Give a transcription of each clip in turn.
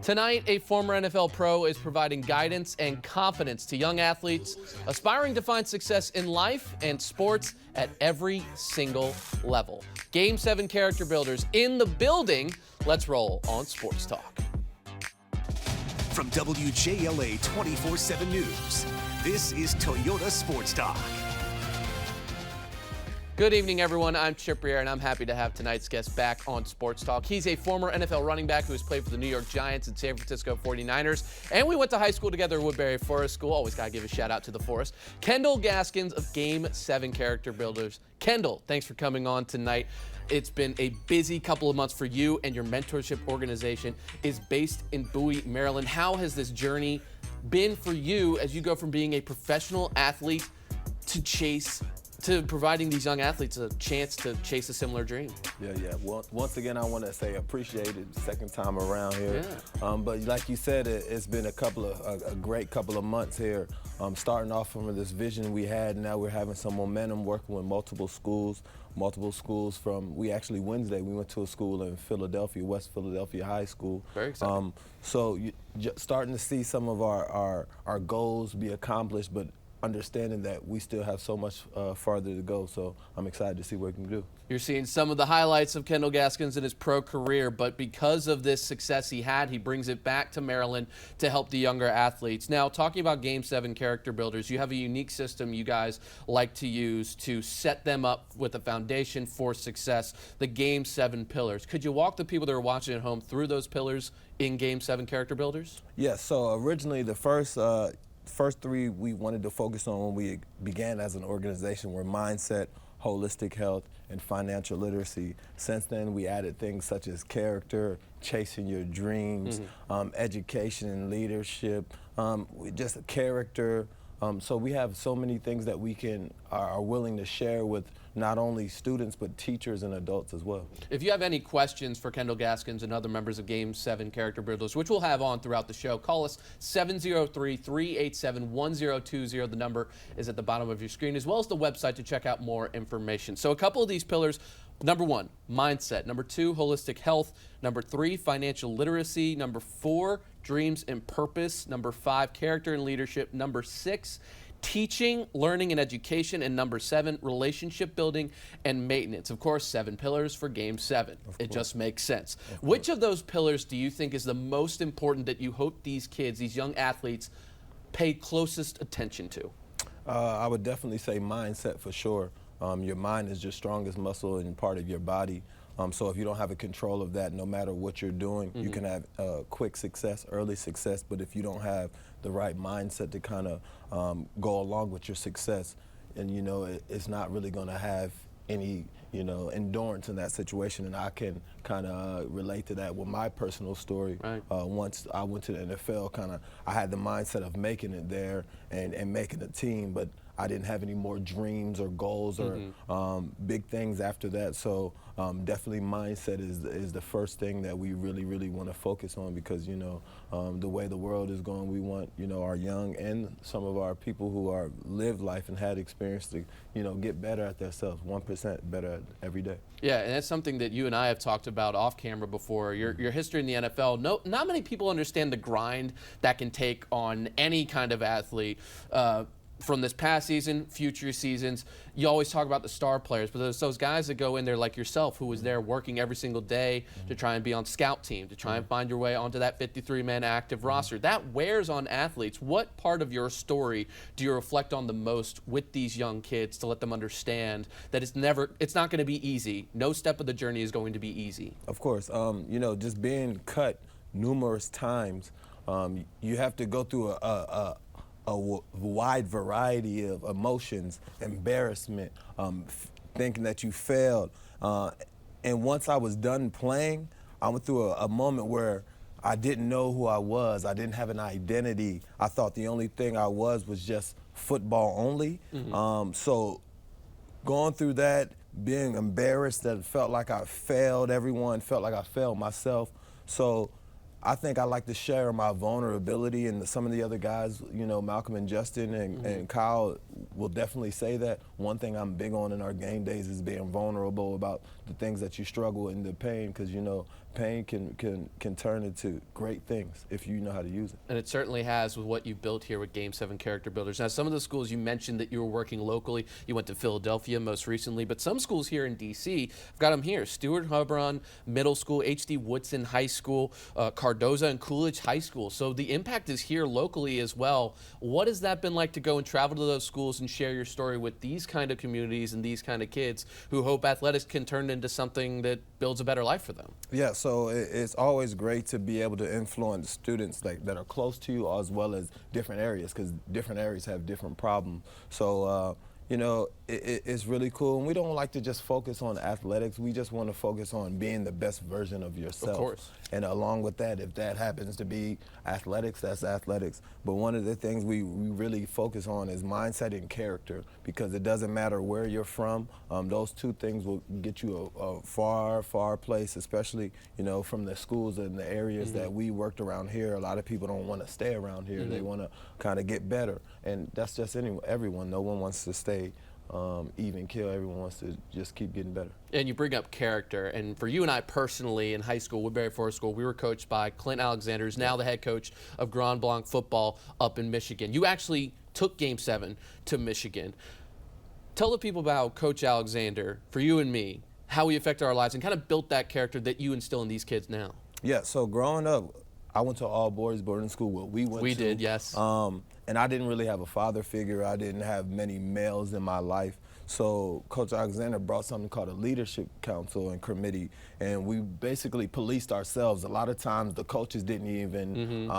Tonight, a former NFL pro is providing guidance and confidence to young athletes aspiring to find success in life and sports at every single level. Game 7 character builders in the building. Let's roll on Sports Talk. From WJLA 24/7 News, this is Toyota Sports Talk. Good evening, everyone. I'm Chip Brierre, and I'm happy to have tonight's guest back on Sports Talk. He's a former NFL running back who has played for the New York Giants and San Francisco 49ers, and we went to high school together at Woodbury Forest School. Always got to give a shout-out to the Forest. Kendall Gaskins of Game 7 Character Builders. Kendall, thanks for coming on tonight. It's been a busy couple of months for you, and your mentorship organization is based in Bowie, Maryland. How has this journey been for you as you go from being a professional athlete to providing these young athletes a chance to chase a similar dream? Yeah. Well, once again, I want to say appreciate it. Second time around here. Yeah. But like you said, it's been a great couple of months here. Starting off from this vision we had, now we're having some momentum working with multiple schools from, Wednesday, we went to a school in Philadelphia, West Philadelphia High School. Very exciting. So starting to see some of our goals be accomplished, but understanding that we still have so much farther to go, so I'm excited to see what we can do. You're seeing some of the highlights of Kendall Gaskins in his pro career, but because of this success he had, he brings it back to Maryland to help the younger athletes. Now, talking about Game 7 character builders, you have a unique system you guys like to use to set them up with a foundation for success, the Game 7 pillars. Could you walk the people that are watching at home through those pillars in Game 7 character builders? Yes, so originally the first three we wanted to focus on when we began as an organization were mindset, holistic health, and financial literacy. Since then, we added things such as character, chasing your dreams, education and leadership, just character. So we have so many things that we are willing to share with not only students but teachers and adults as well. If you have any questions for Kendall Gaskins and other members of Game 7 Character Builders, which we'll have on throughout the show, call us 703-387-1020. The number is at the bottom of your screen, as well as the website to check out more information. So a couple of these pillars: number 1, mindset; number 2, holistic health; number 3, financial literacy; number 4, dreams and purpose; number 5, character and leadership; number 6, teaching, learning, and education; and number 7, relationship building and maintenance. Of course, 7 pillars for Game 7. It just makes sense. Which of those pillars do you think is the most important that you hope these kids, these young athletes, pay closest attention to? I would definitely say mindset for sure. Your mind is your strongest muscle and part of your body. So if you don't have a control of that, no matter what you're doing, you can have quick success, early success, but if you don't have the right mindset to kind of go along with your success, and it's not really going to have any endurance in that situation. And I can kind of relate to that with my personal story. Right. Once I went to the NFL, I had the mindset of making it there and making a team, but I didn't have any more dreams or goals or big things after that. So definitely mindset is the first thing that we really want to focus on, because the way the world is going, we want our young and some of our people who are lived life and had experience to get better at themselves, 1% better every day. Yeah, and that's something that you and I have talked about off camera before. Your history in the NFL, not many people understand the grind that can take on any kind of athlete. From this past season, future seasons, you always talk about the star players, but there's those guys that go in there like yourself, who was there working every single day to try and be on scout team, to try and find your way onto that 53-man active roster. That wears on athletes. What part of your story do you reflect on the most with these young kids to let them understand that it's not going to be easy? No step of the journey is going to be easy. Of course, just being cut numerous times, you have to go through a wide variety of emotions, embarrassment, thinking that you failed. And once I was done playing, I went through a moment where I didn't know who I was. I didn't have an identity. I thought the only thing I was just football only. So going through that, being embarrassed, that felt like I failed everyone, felt like I failed myself. So I think I like to share my vulnerability, and some of the other guys, Malcolm and Justin and Kyle will definitely say that. One thing I'm big on in our game days is being vulnerable about the things that you struggle and the pain, because, pain can turn into great things if you know how to use it. And it certainly has with what you've built here with Game7 Character Builders. Now, some of the schools you mentioned that you were working locally, you went to Philadelphia most recently, but some schools here in D.C., I've got them here, Stewart Hubron Middle School, H.D. Woodson High School, Cardoza and Coolidge High School. So the impact is here locally as well. What has that been like to go and travel to those schools and share your story with these kind of communities and these kind of kids who hope athletics can turn into something that builds a better life for them? Yeah, so it's always great to be able to influence students that are close to you as well as different areas, because different areas have different problems. So, you know, it's really cool. And we don't like to just focus on athletics. We just want to focus on being the best version of yourself. Of course. And along with that, if that happens to be athletics, that's athletics. But one of the things we really focus on is mindset and character, because it doesn't matter where you're from. Those two things will get you a far, far place, especially, you know, from the schools and the areas that we worked around here. A lot of people don't want to stay around here. They want to kind of get better. And that's just everyone. No one wants to stay even kill. Everyone wants to just keep getting better. And you bring up character, and for you and I personally in high school, Woodbury Forest School, we were coached by Clint Alexander, who's now the head coach of Grand Blanc football up in Michigan. You actually took Game7 to Michigan. Tell the people about Coach Alexander, for you and me, how he affected our lives and kind of built that character that you instill in these kids now. Yeah, so growing up, I went to all boys boarding school. Well, we did, yes. And I didn't really have a father figure. I didn't have many males in my life. So Coach Alexander brought something called a leadership council and committee, and we basically policed ourselves. A lot of times the coaches didn't even,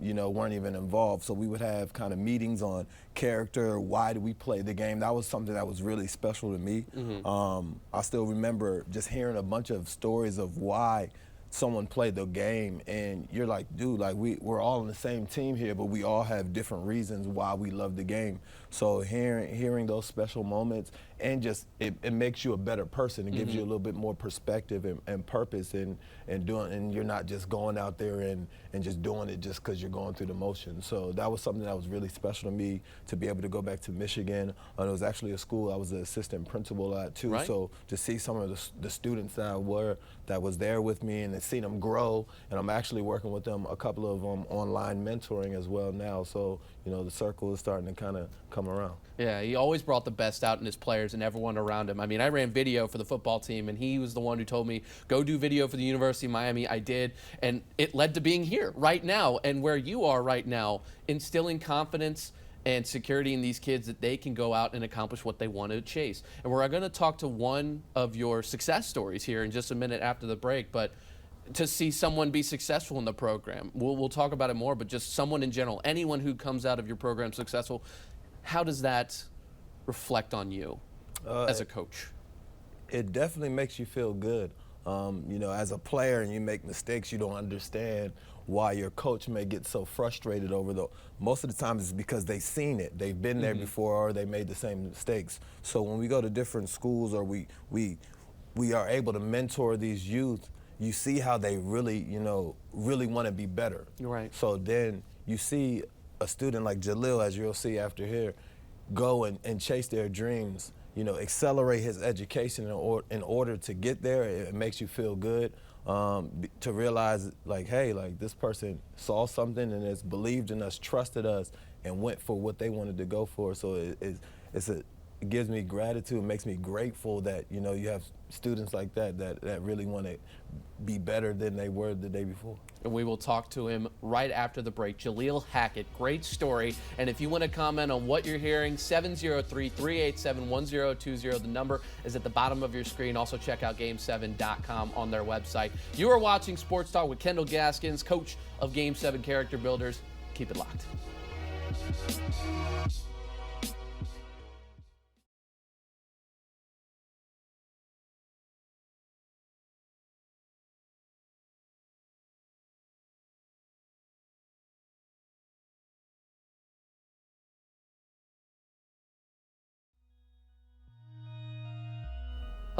you know, weren't even involved. So we would have kind of meetings on character, why do we play the game. That was something that was really special to me. I still remember just hearing a bunch of stories of why someone played the game, and you're like, dude, like we're all on the same team here, but we all have different reasons why we love the game. So hearing those special moments, and just it makes you a better person. It gives you a little bit more perspective and purpose and you're not just going out there and just doing it just because you're going through the motions. So that was something that was really special to me, to be able to go back to Michigan. It was actually a school I was the assistant principal at too. Right. So to see some of the students that was there with me and to see them grow, and I'm actually working with them, a couple of them online mentoring as well now. So, you know, the circle is starting to kind of come around. Yeah, he always brought the best out in his players and everyone around him. I mean, I ran video for the football team, and he was the one who told me, go do video for the University of Miami. I did, and it led to being here right now and where you are right now, instilling confidence and security in these kids that they can go out and accomplish what they want to chase. And we're going to talk to one of your success stories here in just a minute after the break, but to see someone be successful in the program, we'll talk about it more, but just someone in general, anyone who comes out of your program successful, how does that reflect on you as a coach? It definitely makes you feel good. You know, as a player and you make mistakes, you don't understand why your coach may get so frustrated over the. Most of the time it's because they've seen it. They've been there before, or they made the same mistakes. So when we go to different schools, or we are able to mentor these youth, you see how they really, you know, really want to be better. Right. So then you see a student like Jalil, as you'll see after here, go and chase their dreams, you know, accelerate his education in order to get there. It makes you feel good to realize, like, hey, like this person saw something and has believed in us, trusted us, and went for what they wanted to go for. So it gives me gratitude. It makes me grateful that, you know, you have students like that really want to be better than they were the day before. And we will talk to him right after the break. Jalil Hackett, great story. And if you want to comment on what you're hearing, 703-387-1020. The number is at the bottom of your screen. Also check out Game7.com on their website. You are watching Sports Talk with Kendall Gaskins, coach of Game7 Character Builders. Keep it locked.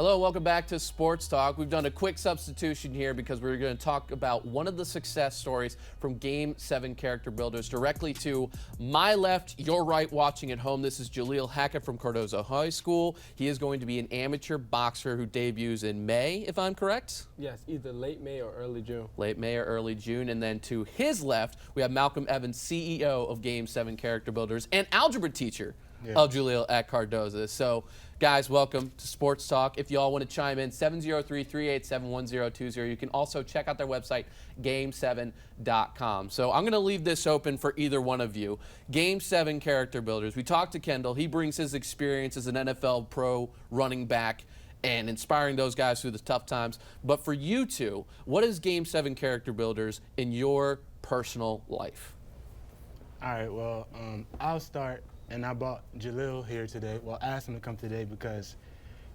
Hello, welcome back to Sports Talk. We've done a quick substitution here because we're going to talk about one of the success stories from Game 7 Character Builders. Directly to my left, your right, watching at home, this is Jalil Hackett from Cardozo High School. He is going to be an amateur boxer who debuts in May, if I'm correct? Yes, either late May or early June. Late May or early June. And then to his left, we have Malcolm Evans, CEO of Game 7 Character Builders and algebra teacher of Jalil at Cardozo. So, guys, welcome to Sports Talk. If you all want to chime in, 703-387-1020. You can also check out their website, game7.com. So I'm going to leave this open for either one of you. Game 7 Character Builders. We talked to Kendall. He brings his experience as an NFL pro running back and inspiring those guys through the tough times. But for you two, what is Game 7 Character Builders in your personal life? All right, well, I'll start. And I brought Jalil here today, asked him to come today because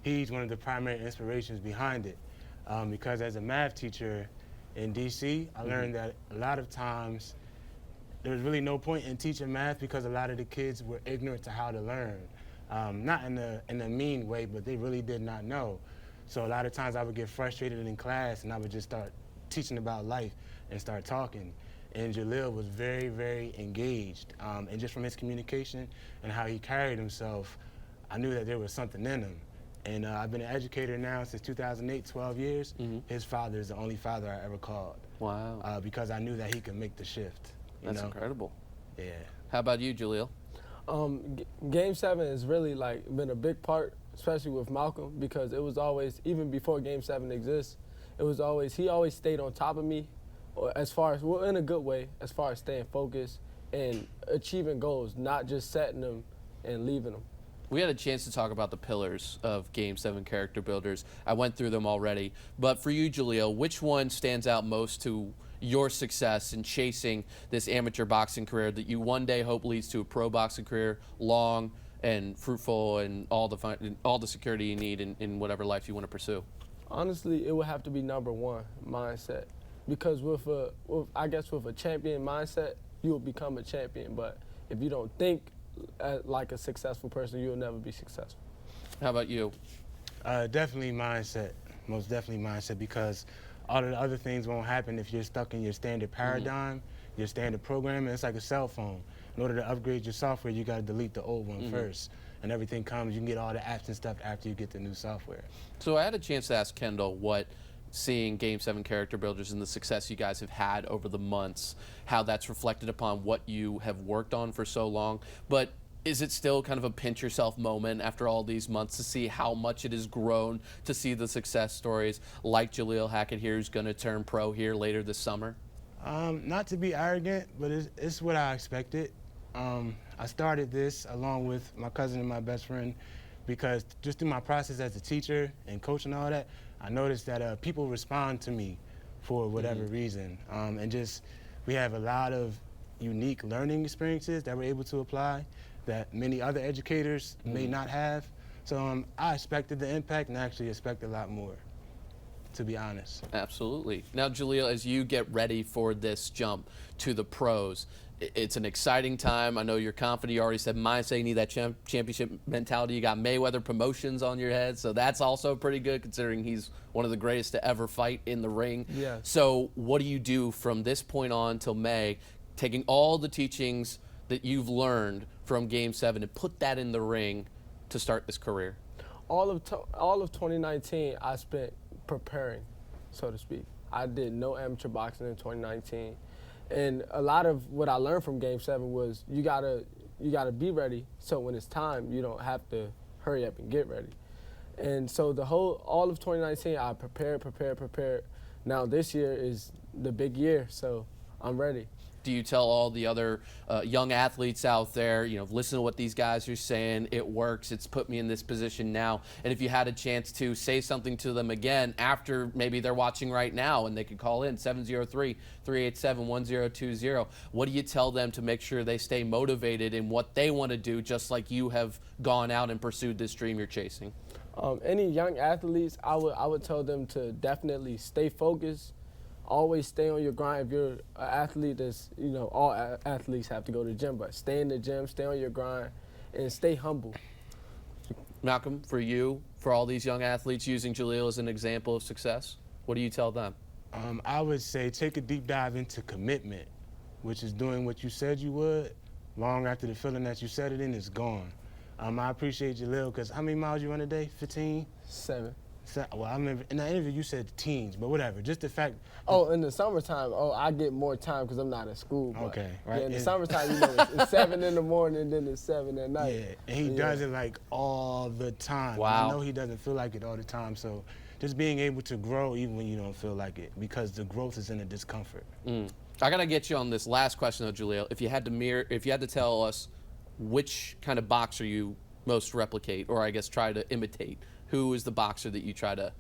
he's one of the primary inspirations behind it. Because as a math teacher in DC, I learned that a lot of times there's really no point in teaching math because a lot of the kids were ignorant to how to learn. Not in a mean way, but they really did not know. So a lot of times I would get frustrated in class and I would just start teaching about life and start talking. And Jalil was very, very engaged. And just from his communication and how he carried himself, I knew that there was something in him. And I've been an educator now since 2008, 12 years. His father is the only father I ever called. Wow. Because I knew that he could make the shift. That's incredible. Yeah. How about you, Jalil? Game 7 has really been a big part, especially with Malcolm, because it was always, even before Game 7 exists, it was always, he always stayed on top of me. As far as, well, in a good way, as far as staying focused and achieving goals, not just setting them and leaving them. We had a chance to talk about the pillars of Game 7 Character Builders. I went through them already. But for you, Jalil, which one stands out most to your success in chasing this amateur boxing career that you one day hope leads to a pro boxing career, long and fruitful, and all the security you need in whatever life you want to pursue? Honestly, it would have to be number one, mindset. Because with a champion mindset, you will become a champion. But if you don't think like a successful person, you'll never be successful. How about you? Definitely mindset, most definitely mindset, because all of the other things won't happen if you're stuck in your standard paradigm, your standard programming. It's like a cell phone. In order to upgrade your software, you got to delete the old one first. And everything comes, you can get all the apps and stuff after you get the new software. So I had a chance to ask Kendall what seeing Game 7 Character Builders and the success you guys have had over the months, how that's reflected upon what you have worked on for so long. But is it still kind of a pinch yourself moment after all these months to see how much it has grown, to see the success stories like Jalil Hackett here, who's going to turn pro here later this summer? Not to be arrogant, but it's what I expected. I started this along with my cousin and my best friend because just through my process as a teacher and coach and all that, I noticed that people respond to me for whatever reason. And just, we have a lot of unique learning experiences that we're able to apply that many other educators may not have. So I expected the impact and actually expect a lot more, to be honest. Absolutely. Now, Jalil, as you get ready for this jump to the pros, it's an exciting time. I know you're confident. You already said mindset, you need that championship mentality. You got Mayweather promotions on your head, so that's also pretty good considering he's one of the greatest to ever fight in the ring. Yeah. So what do you do from this point on till May, taking all the teachings that you've learned from Game 7 and put that in the ring to start this career? All of 2019, I spent preparing, so to speak. I did no amateur boxing in 2019. And a lot of what I learned from Game 7 was you gotta be ready, so when it's time, you don't have to hurry up and get ready. And so all of 2019, I prepared. Now this year is the big year, so I'm ready. Do you tell all the other young athletes out there, listen to what these guys are saying, it works, it's put me in this position now, and if you had a chance to say something to them again after maybe they're watching right now and they could call in 703-387-1020, what do you tell them to make sure they stay motivated in what they want to do, just like you have gone out and pursued this dream you're chasing? Any young athletes, I would tell them to definitely stay focused. Always stay on your grind. If you're an athlete, all athletes have to go to the gym, but stay in the gym, stay on your grind, and stay humble. Malcolm, for you, for all these young athletes using Jalil as an example of success, what do you tell them? I would say take a deep dive into commitment, which is doing what you said you would long after the feeling that you said it in is gone. I appreciate Jalil because how many miles you run a day? 15? 7. Well, I remember in that interview you said teens, but whatever. Just the fact. Oh, in the summertime, I get more time because I'm not at school. But Okay, right. Yeah, in the summertime, it's 7 in the morning, then it's 7 at night. Yeah, and he does it like all the time. Wow. I know he doesn't feel like it all the time, so just being able to grow even when you don't feel like it, because the growth is in the discomfort. I gotta get you on this last question though, Jalil. If you had to tell us which kind of boxer you most replicate, or I guess try to imitate, who is the boxer that you try to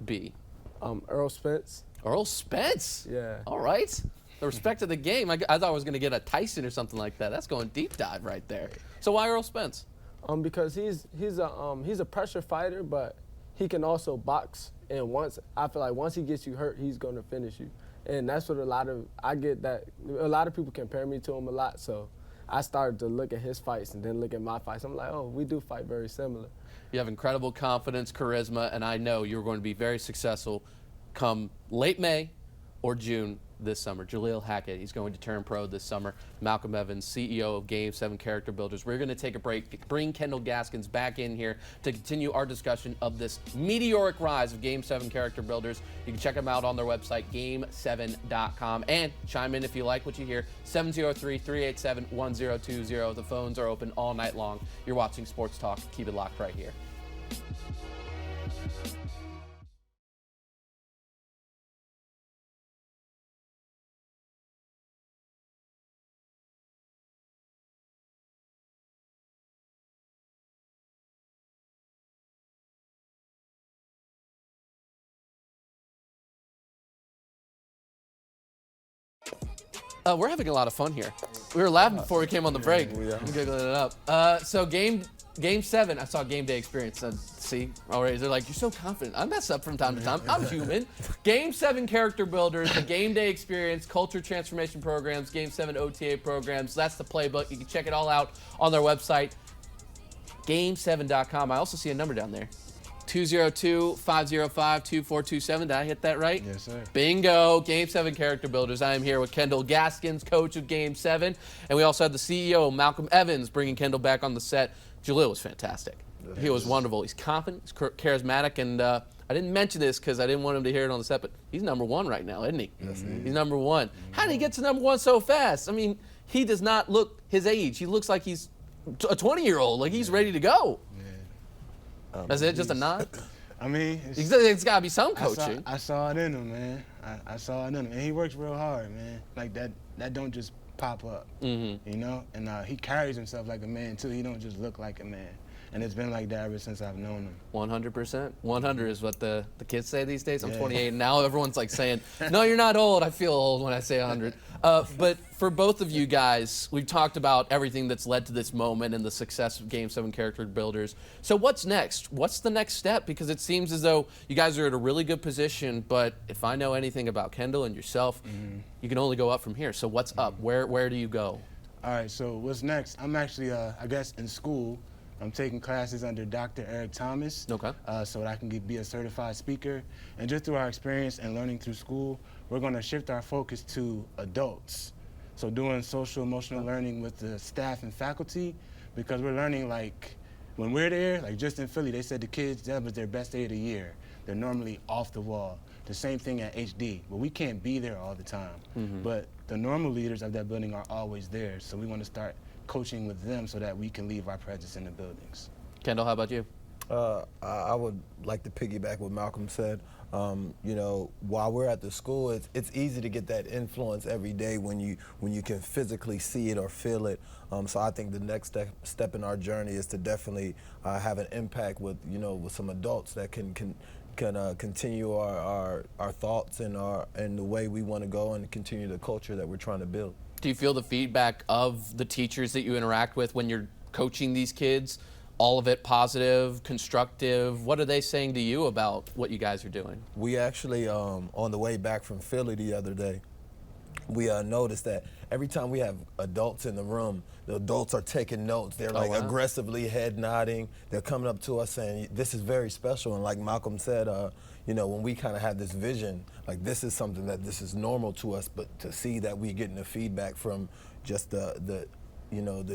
be? Earl Spence. Earl Spence? Yeah. All right. The respect of the game. I thought I was going to get a Tyson or something like that. That's going deep dive right there. So why Earl Spence? Because he's a pressure fighter, but he can also box. And I feel like once he gets you hurt, he's going to finish you. And that's what a lot of people compare me to him a lot. So I started to look at his fights and then look at my fights. I'm like, oh, we do fight very similar. You have incredible confidence, charisma, and I know you're going to be very successful come late May or June this summer. Jalil Hackett, he's going to turn pro this summer. Malcolm Evans, CEO of Game7 Character Builders. We're going to take a break, bring Kendall Gaskins back in here to continue our discussion of this meteoric rise of Game7 Character Builders. You can check them out on their website, game7.com, and chime in if you like what you hear, 703-387-1020. The phones are open all night long. You're watching Sports Talk. Keep it locked right here. We're having a lot of fun here. We were laughing before we came on the break. I'm giggling it up. So game 7, I saw Game Day Experience. See, already they're like, you're so confident. I mess up from time to time. I'm human. Game7 Character Builders, the Game Day Experience, Culture Transformation Programs, Game7 OTA programs. That's the playbook. You can check it all out on their website, game7.com. I also see a number down there. 202-505-2427. Did I hit that right? Yes, sir. Bingo. Game7 Character Builders. I am here with Kendall Gaskins, coach of Game7. And we also have the CEO, Malcolm Evans, bringing Kendall back on the set. Jalil was fantastic. He was wonderful. He's confident, he's charismatic, and I didn't mention this because I didn't want him to hear it on the set, but he's #1 right now, isn't he? Yes, he's #1. How did he get to #1 so fast? I mean, he does not look his age. He looks like he's a 20-year-old, like he's ready to go. Is it just a nod? I mean, it's got to be some coaching. I saw it in him, man. I saw it in him, and he works real hard, man. Like that don't just pop up, you know. And he carries himself like a man too. He don't just look like a man. And it's been like that ever since I've known him. 100%. 100 is what the kids say these days. I'm 28 and now. Everyone's like saying, no, you're not old. I feel old when I say 100. But for both of you guys, we've talked about everything that's led to this moment and the success of Game7 Character Builders. So what's next? What's the next step? Because it seems as though you guys are at a really good position, but if I know anything about Kendall and yourself, you can only go up from here. So what's up? Where do you go? All right, so what's next? I'm actually, I guess, in school. I'm taking classes under Dr. Eric Thomas, so that I can be a certified speaker. And just through our experience and learning through school, we're going to shift our focus to adults. So doing social emotional learning with the staff and faculty, because we're learning, like, when we're there, like just in Philly, they said the kids, that was their best day of the year. They're normally off the wall. The same thing at HD, but we can't be there all the time. But the normal leaders of that building are always there, so we want to start coaching with them so that we can leave our presence in the buildings. Kendall, how about you? I would like to piggyback what Malcolm said. You know, while we're at the school, it's easy to get that influence every day when you can physically see it or feel it. So I think the next step in our journey is to definitely have an impact with some adults that can continue our thoughts and the way we want to go and continue the culture that we're trying to build. Do you feel the feedback of the teachers that you interact with when you're coaching these kids, all of it positive, constructive? What are they saying to you about what you guys are doing? We actually, on the way back from Philly the other day, we noticed that every time we have adults in the room, the adults are taking notes. They're like aggressively head nodding. They're coming up to us saying, this is very special. And like Malcolm said, when we kind of have this vision, like this is something that this is normal to us, but to see that we're getting the feedback from just the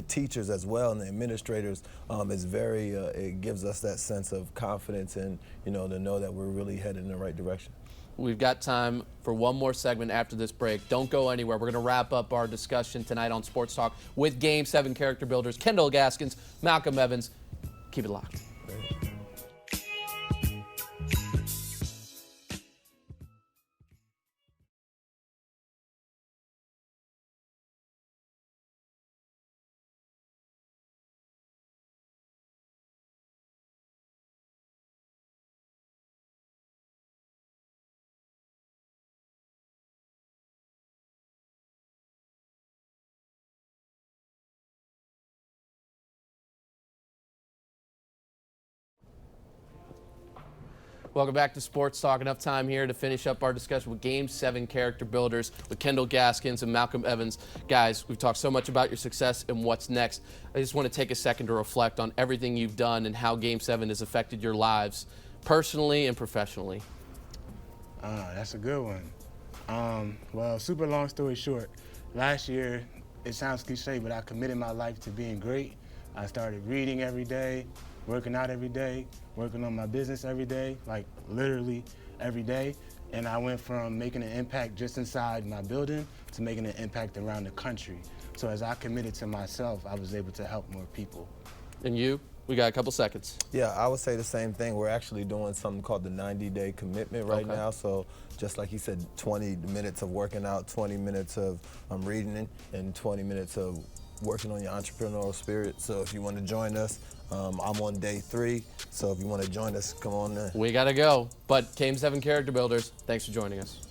teachers as well and the administrators is very, it gives us that sense of confidence and, to know that we're really headed in the right direction. We've got time for one more segment after this break. Don't go anywhere. We're going to wrap up our discussion tonight on Sports Talk with Game 7 character builders Kendall Gaskins, Malcolm Evans. Keep it locked. Welcome back to Sports Talk. Enough time here to finish up our discussion with Game 7 character builders with Kendall Gaskins and Malcolm Evans. Guys, we've talked so much about your success and what's next. I just want to take a second to reflect on everything you've done and how Game 7 has affected your lives personally and professionally. That's a good one. Well, super long story short, last year, it sounds cliche, but I committed my life to being great. I started reading every day, working out every day, working on my business every day, like literally every day. And I went from making an impact just inside my building to making an impact around the country. So as I committed to myself, I was able to help more people. And you? We got a couple seconds. Yeah, I would say the same thing. We're actually doing something called the 90-day commitment right now. So just like he said, 20 minutes of working out, 20 minutes of reading, and 20 minutes of working on your entrepreneurial spirit. So if you want to join us, I'm on day 3. So if you want to join us, come on in. We got to go. But Game 7 character builders, thanks for joining us.